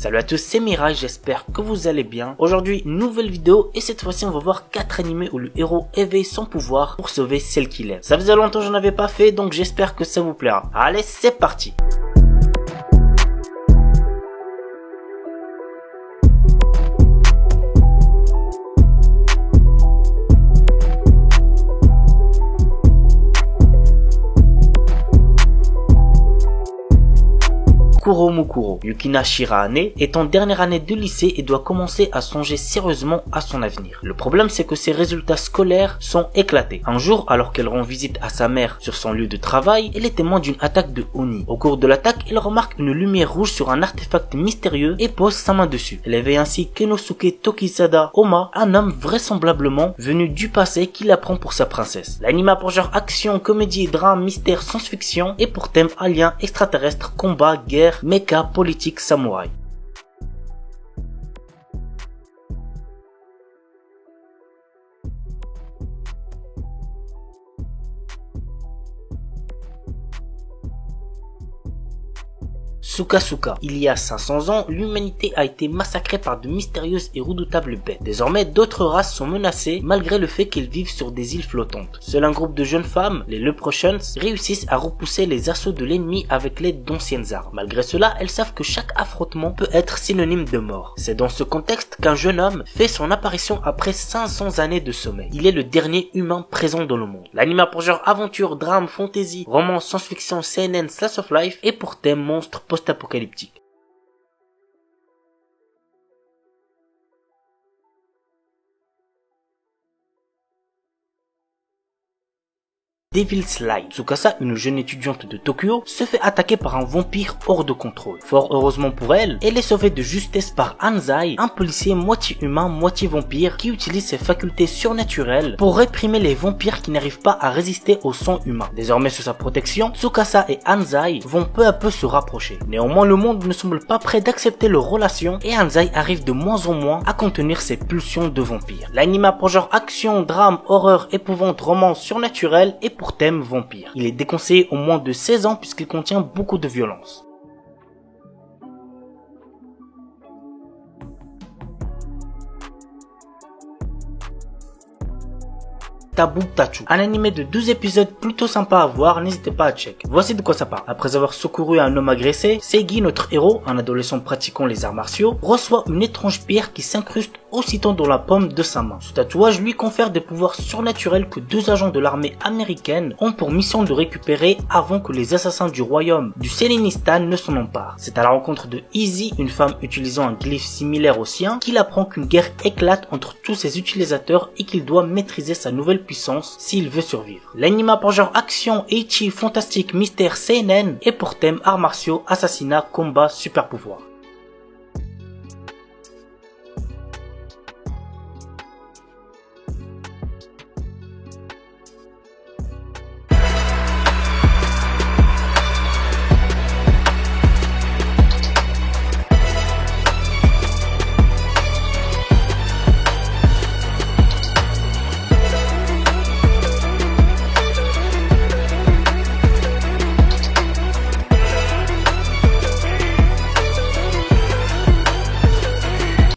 Salut à tous, c'est Mirai, j'espère que vous allez bien. Aujourd'hui, nouvelle vidéo et cette fois-ci on va voir 4 animés où le héros éveille son pouvoir pour sauver celle qu'il aime. Ça faisait longtemps que j'en avais pas fait donc j'espère que ça vous plaira. Allez, c'est parti. Kuro Mukuro. Yukina Shirahane est en dernière année de lycée et doit commencer à songer sérieusement à son avenir. Le problème c'est que ses résultats scolaires sont éclatés. Un jour, alors qu'elle rend visite à sa mère sur son lieu de travail, elle est témoin d'une attaque de Oni. Au cours de l'attaque, elle remarque une lumière rouge sur un artefact mystérieux et pose sa main dessus. Elle éveille ainsi Kenosuke Tokisada Oma, un homme vraisemblablement venu du passé qui la prend pour sa princesse. L'anime a pour genre action, comédie, drame, mystère, science-fiction et pour thème aliens, extraterrestres, combat, guerre, mecha, politique, samouraï. Sukasuka. Il y a 500 ans, l'humanité a été massacrée par de mystérieuses et redoutables bêtes. Désormais, d'autres races sont menacées malgré le fait qu'elles vivent sur des îles flottantes. Seul un groupe de jeunes femmes, les Leprechauns, réussissent à repousser les assauts de l'ennemi avec l'aide d'anciennes armes. Malgré cela, elles savent que chaque affrontement peut être synonyme de mort. C'est dans ce contexte qu'un jeune homme fait son apparition après 500 années de sommeil. Il est le dernier humain présent dans le monde. L'anime a pour genre aventure, drame, fantasy, roman, science-fiction, CNN, slice of life et pour thème monstre post-apocalyptique. Devil's Light. Tsukasa, une jeune étudiante de Tokyo, se fait attaquer par un vampire hors de contrôle. Fort heureusement pour elle, elle est sauvée de justesse par Anzai, un policier moitié humain, moitié vampire, qui utilise ses facultés surnaturelles pour réprimer les vampires qui n'arrivent pas à résister au sang humain. Désormais sous sa protection, Tsukasa et Anzai vont peu à peu se rapprocher. Néanmoins, le monde ne semble pas prêt d'accepter leur relation et Anzai arrive de moins en moins à contenir ses pulsions de vampire. L'anime a pour genre action, drame, horreur, épouvante, romance surnaturelle et pour thème vampire. Il est déconseillé aux moins de 16 ans puisqu'il contient beaucoup de violence. Tabou Tachu. Un animé de 12 épisodes plutôt sympa à voir, n'hésitez pas à check. Voici de quoi ça parle. Après avoir secouru un homme agressé, Seigi, notre héros, un adolescent pratiquant les arts martiaux, reçoit une étrange pierre qui s'incruste aussitôt dans la paume de sa main. Ce tatouage lui confère des pouvoirs surnaturels que 2 agents de l'armée américaine ont pour mission de récupérer avant que les assassins du royaume du Sélénistan ne s'en emparent. C'est à la rencontre de Izzy, une femme utilisant un glyphe similaire au sien, qu'il apprend qu'une guerre éclate entre tous ses utilisateurs et qu'il doit maîtriser sa nouvelle puissance s'il veut survivre. L'anime a pour genre action, ecchi, fantastique, mystère, seinen et pour thème arts martiaux, assassinat, combat, super pouvoir.